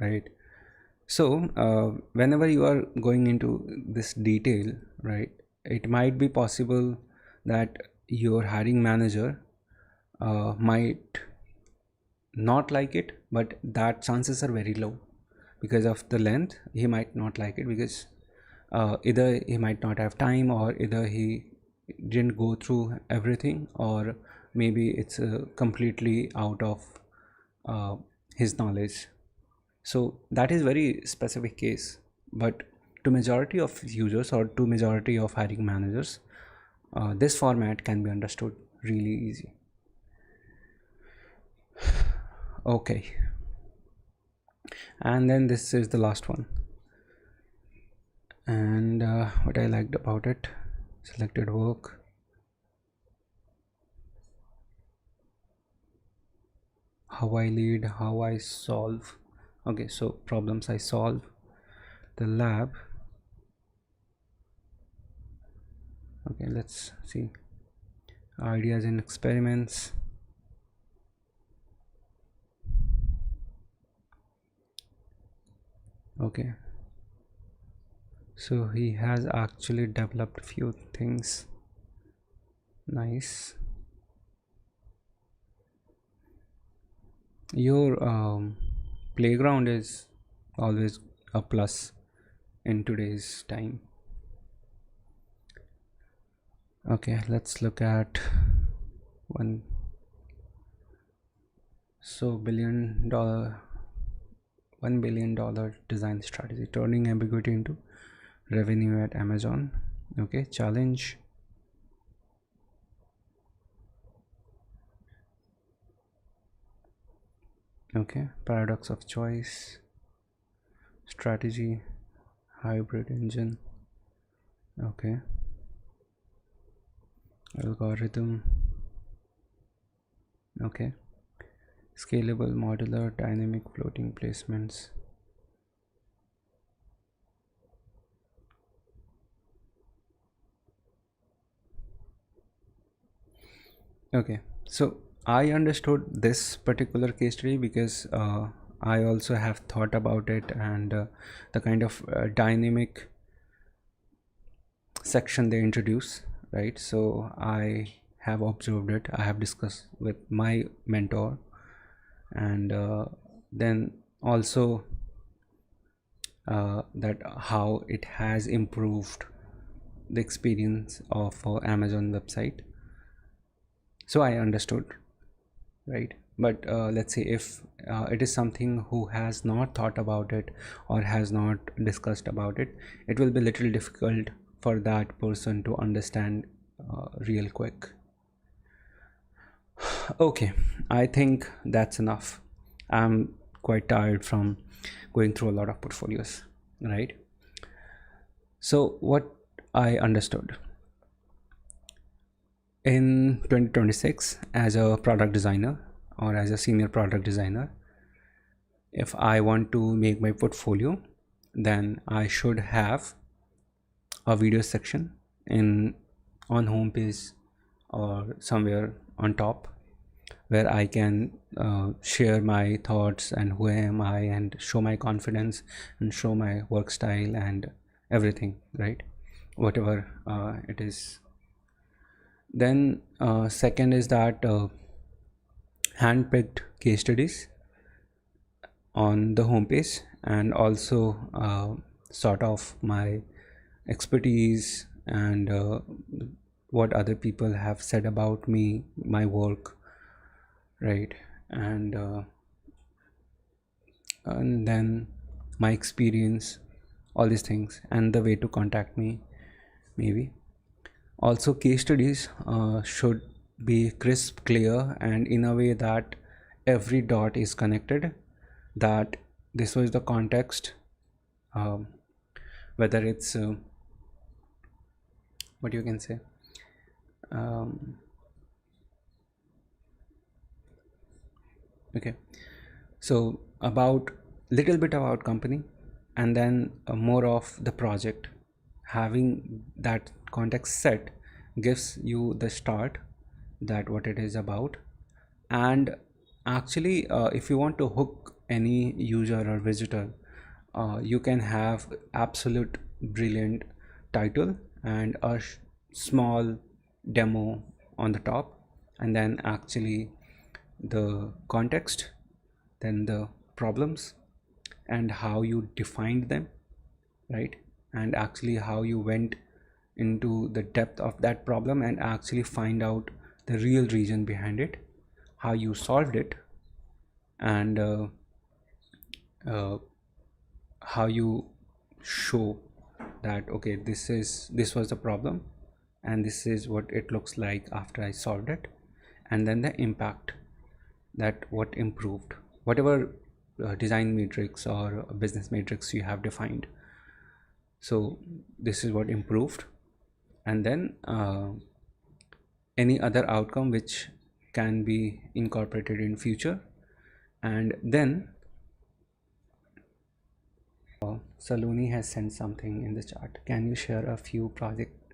right? So whenever you are going into this detail, right, it might be possible that your hiring manager might not like it, but that chances are very low because of the length. He might not like it because either he might not have time or either he didn't go through everything or maybe it's completely out of uh, his knowledge. So that is very specific case, but to majority of users or to majority of hiring managers, this format can be understood really easy. Okay, and then this is the last one, and what I liked about it: selected work, how I lead, how I solve. Okay, so problems I solve, the lab. Okay, let's see, ideas and experiments. Okay, so he has actually developed few things. Nice. Your playground is always a plus in today's time. Okay, let's look at one. So $1 billion design strategy, turning ambiguity into revenue at Amazon. Okay, challenge. Okay, paradox of choice, strategy, hybrid engine. Okay, algorithm. Okay, scalable, modular, dynamic floating placements. Okay, so I understood this particular case study because I also have thought about it, and the kind of dynamic section they introduce, right? So I have observed it, I have discussed with my mentor, and then also that how it has improved the experience of Amazon website. So I understood, right? But let's say if it is something who has not thought about it or has not discussed about it, it will be little difficult for that person to understand real quick. Okay, I think that's enough. I'm quite tired from going through a lot of portfolios, right? So what I understood in 2026 as a product designer or as a senior product designer, if I want to make my portfolio, then I should have a video section in on home page or somewhere on top, where I can share my thoughts and who am I, and show my confidence and show my work style and everything, right? Whatever it is. Then second is that hand-picked case studies on the homepage, and also sort of my expertise and what other people have said about me, my work, right? And then my experience, all these things, and the way to contact me, maybe. Also, case studies should be crisp, clear, and in a way that every dot is connected, that this was the context, um, whether it's what you can say, um, okay, so about little bit about company, and then more of the project. Having that context set gives you the start, that what it is about. And actually if you want to hook any user or visitor, you can have absolute brilliant title and a small demo on the top, and then actually the context, then the problems and how you defined them, right? And actually how you went into the depth of that problem and actually find out the real reason behind it, how you solved it, and uh, how you show that okay, this was the problem and this is what it looks like after I solved it, and then the impact, that what improved, whatever design matrix or business matrix you have defined. So this is what improved, and then any other outcome which can be incorporated in future. And then Saloni has sent something in the chat. Can you share a few project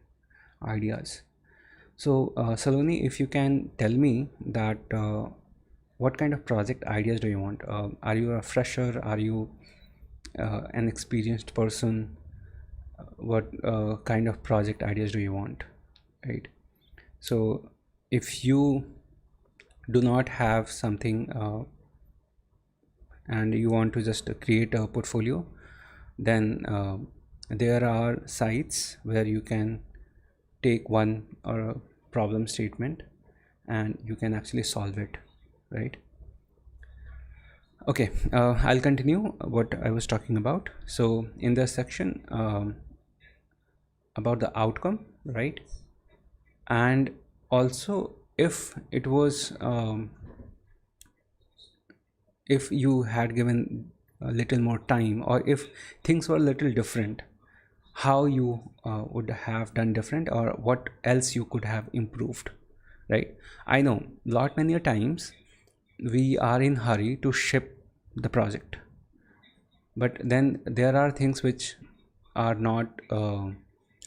ideas? So Saloni, if you can tell me that what kind of project ideas do you want? Are you a fresher? Are you an experienced person? What kind of project ideas do you want, right? So if you do not have something and you want to just create a portfolio, then there are sites where you can take one or a problem statement and you can actually solve it, right? Okay, I'll continue what I was talking about. So in the section about the outcome, right? And also if it was if you had given a little more time, or if things were a little different, how you would have done different, or what else you could have improved, right? I know lot many times we are in hurry to ship the project, but then there are things which are not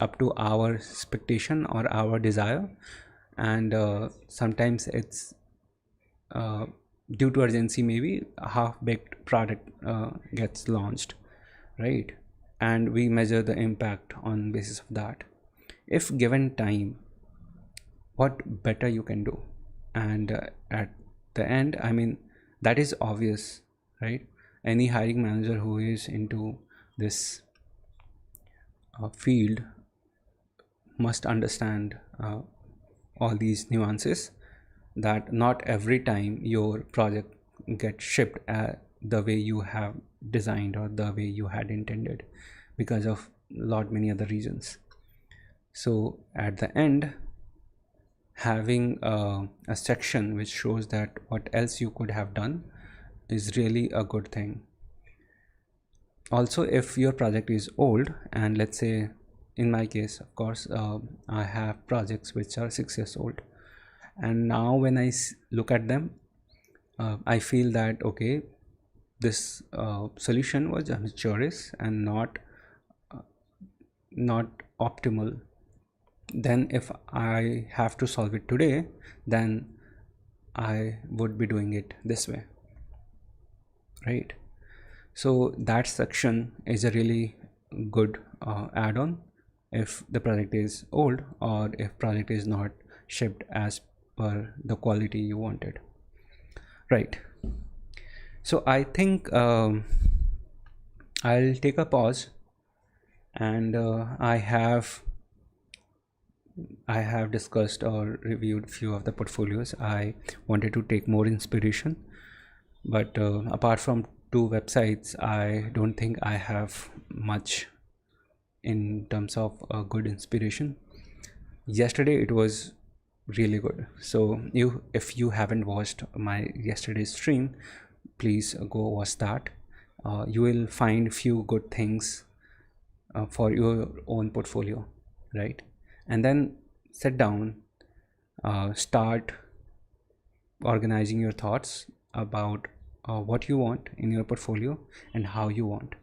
up to our expectation or our desire, and sometimes it's due to urgency, maybe a half-baked product gets launched, right? And we measure the impact on basis of that. If given time, what better you can do? And at the end, I mean, that is obvious, right? Any hiring manager who is into this field must understand all these nuances, that not every time your project gets shipped the way you have designed or the way you had intended, because of lot many other reasons. So at the end, having a section which shows that what else you could have done is really a good thing. Also, if your project is old, and let's say in my case, of course, I have projects which are 6 years old, and now when I look at them, I feel that okay, this solution was amateurish and not optimal. Then if I have to solve it today, then I would be doing it this way, right? So that section is a really good add-on if the project is old, or if project is not shipped as per the quality you wanted, right? So I think I'll take a pause, and I have discussed or reviewed few of the portfolios. I wanted to take more inspiration, but apart from 2 websites, I don't think I have much in terms of good inspiration. Yesterday it was really good, so if you haven't watched my yesterday's stream, please go watch that. You will find few good things for your own portfolio, right? And then sit down, start organizing your thoughts about what you want in your portfolio and how you want.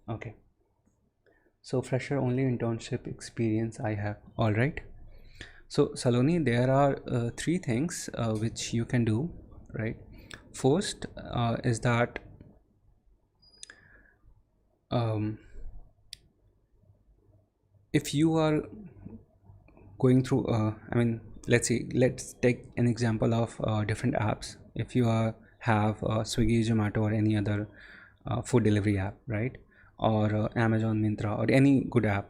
Okay, so fresher only internship experience I have. All right, so Saloni, there are 3 things which you can do, right? First is that if you are going through I mean, let's take an example of different apps. If you have Swiggy, Zomato, or any other food delivery app, right? Or Amazon, Myntra, or any good app,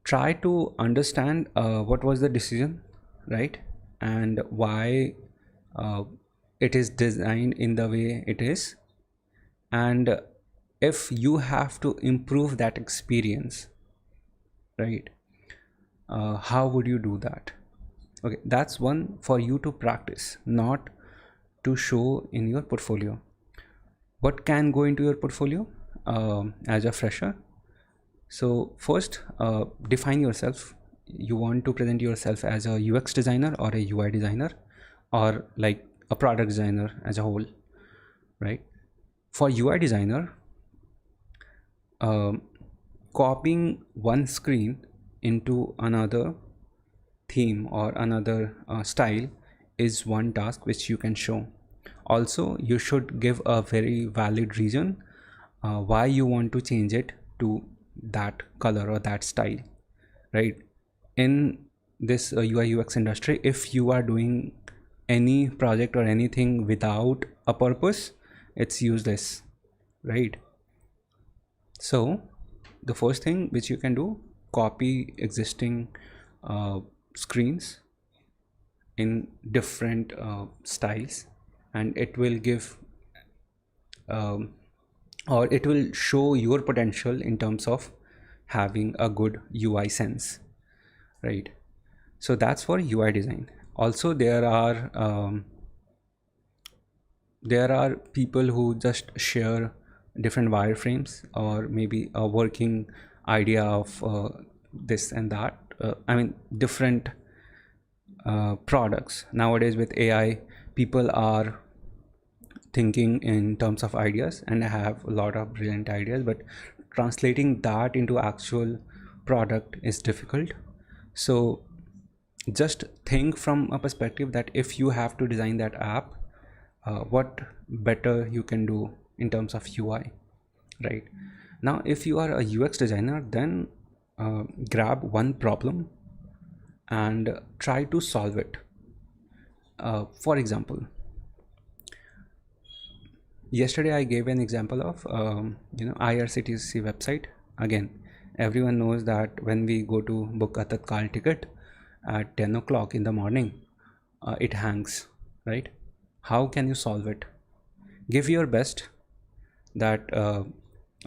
try to understand what was the decision, right? And why it is designed in the way it is, and if you have to improve that experience, right, how would you do that? Okay, that's one for you to practice, not to show in your portfolio. What can go into your portfolio as a fresher? So first, define yourself. You want to present yourself as a UX designer or a UI designer, or like a product designer as a whole, right? For UI designer, copying one screen into another theme or another style is one task which you can show. Also, you should give a very valid reason why you want to change it to that color or that style, right? In this UI UX industry, if you are doing any project or anything without a purpose, it's useless, right? So the first thing which you can do, copy existing screens in different styles, and it will give or it will show your potential in terms of having a good UI sense, right? So that's for UI design. Also, there are people who just share different wireframes, or maybe a working idea of this and that. I mean, different products. Nowadays with AI, people are thinking in terms of ideas and have a lot of brilliant ideas, but translating that into actual product is difficult. So just think from a perspective that if you have to design that app, what better you can do in terms of UI, right? Now if you are a UX designer, then grab one problem and try to solve it. For example, yesterday I gave an example of IRCTC website. Again, everyone knows that when we go to book a Tatkal ticket at 10 o'clock in the morning, it hangs, right? How can you solve it? Give your best that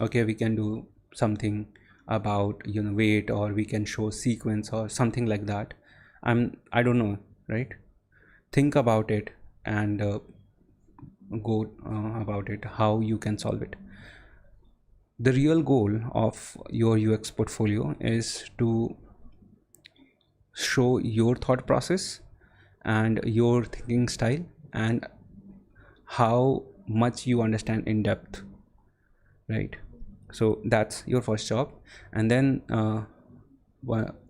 okay, we can do something about weight, or we can show sequence or something like that. I don't know, right? Think about it and go about it, how you can solve it. The real goal of your UX portfolio is to show your thought process and your thinking style and how much you understand in depth, right? So that's your first job. And then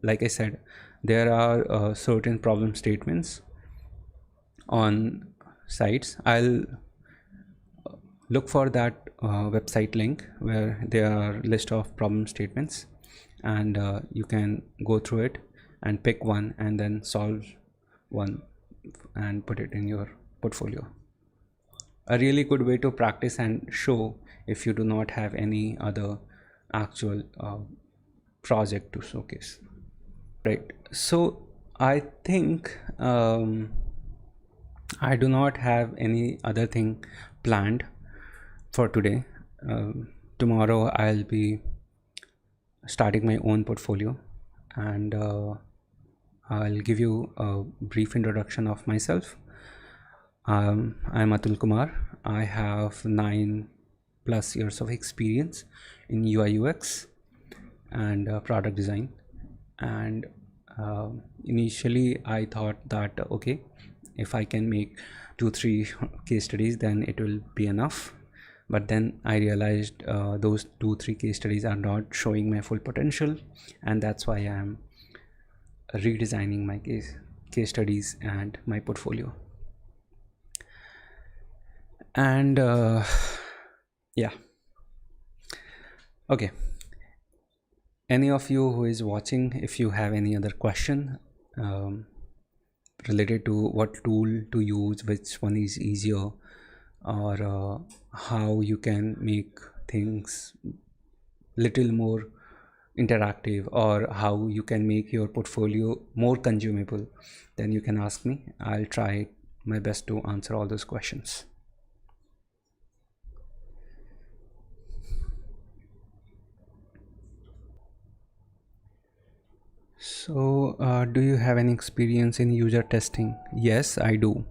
like I said, there are certain problem statements on sites. I'll look for that website link where there are list of problem statements, and you can go through it and pick one and then solve one and put it in your portfolio. A really good way to practice and show if you do not have any other actual project to showcase, right? So I think I do not have any other thing planned for today. Tomorrow I'll be starting my own portfolio, and I'll give you a brief introduction of myself. I'm Atul Kumar. I have 9+ years of experience in UI UX and product design. And initially I thought that okay, if I can make 2-3 case studies, then it will be enough. But then I realized those 2-3 case studies are not showing my full potential, and that's why I'm redesigning my case studies and my portfolio. And yeah, okay, any of you who is watching, if you have any other question related to what tool to use, which one is easier, or how you can make things little more interactive, or how you can make your portfolio more consumable, then you can ask me. I'll try my best to answer all those questions. So do you have any experience in user testing? Yes, I do.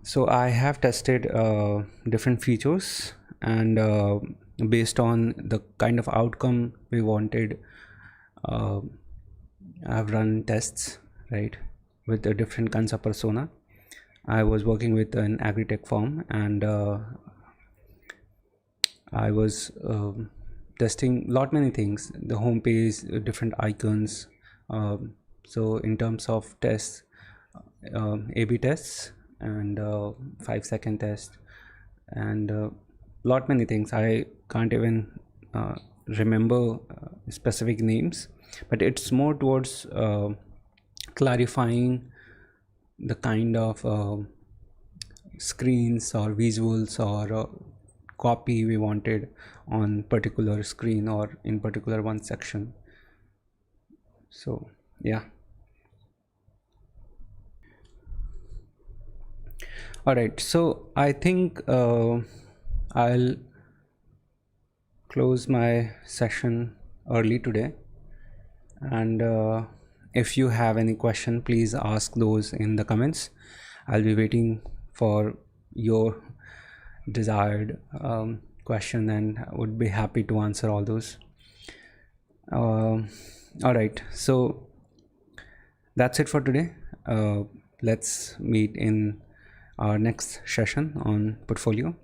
So I have tested different features, and based on the kind of outcome we wanted, I've run tests, right, with the different kinds of persona. I was working with an agri-tech firm, and I was testing many things, the home page, different icons. So in terms of tests, A/B tests and 5-second test, and many things. I can't even remember specific names, but it's more towards clarifying the kind of screens or visuals or copy we wanted on particular screen or in particular one section. So yeah. All right, so I think I'll close my session early today, and if you have any question, please ask those in the comments. I'll be waiting for your desired question, and would be happy to answer all those. All right, so that's it for today. Let's meet in our next session on portfolio,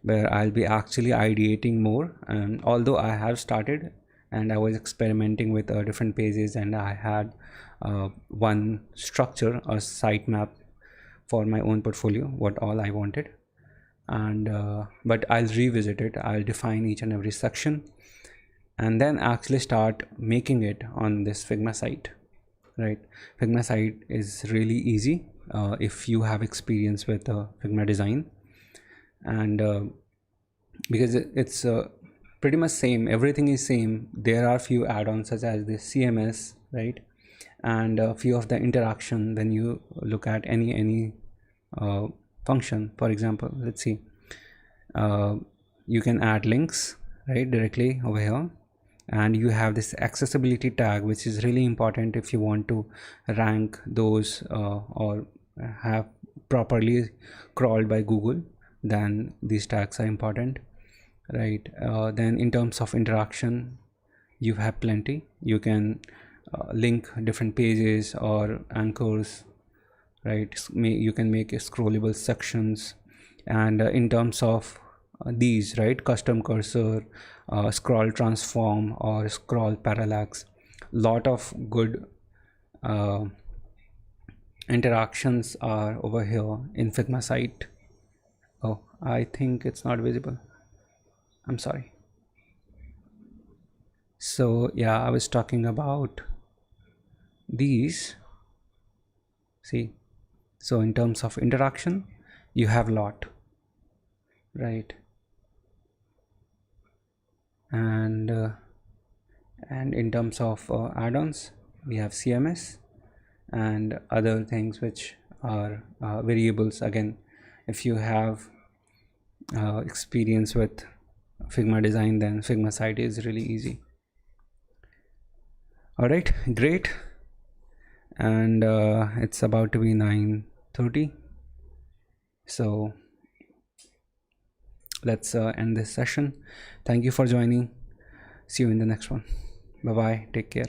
where I'll be actually ideating more. And although I have started, and I was experimenting with different pages, and I had one structure, a sitemap for my own portfolio, what all I wanted. And but I'll revisit it. I'll define each and every section and then actually start making it on this Figma site, right? Figma site is really easy if you have experience with Figma design, and because it's pretty much same, everything is same. There are few add-ons such as the CMS, right? And a few of the interaction when you look at any function. For example, let's see, you can add links right directly over here, and you have this accessibility tag, which is really important if you want to rank those or have properly crawled by Google. Then these tags are important, right? Then in terms of interaction, you have plenty. You can link different pages or anchors, right? You can make scrollable sections. And in terms of these, right, custom cursor, scroll transform or scroll parallax, lot of good interactions are over here in Figma site. Oh, I think it's not visible, I'm sorry. So yeah, I was talking about these. See, so in terms of interaction, you have lot, right? And in terms of add-ons, we have CMS and other things which are variables. Again, if you have experience with Figma design, then Figma site is really easy. All right, great. And it's about to be 9:30, so let's end this session. Thank you for joining. See you in the next one. Bye bye, take care.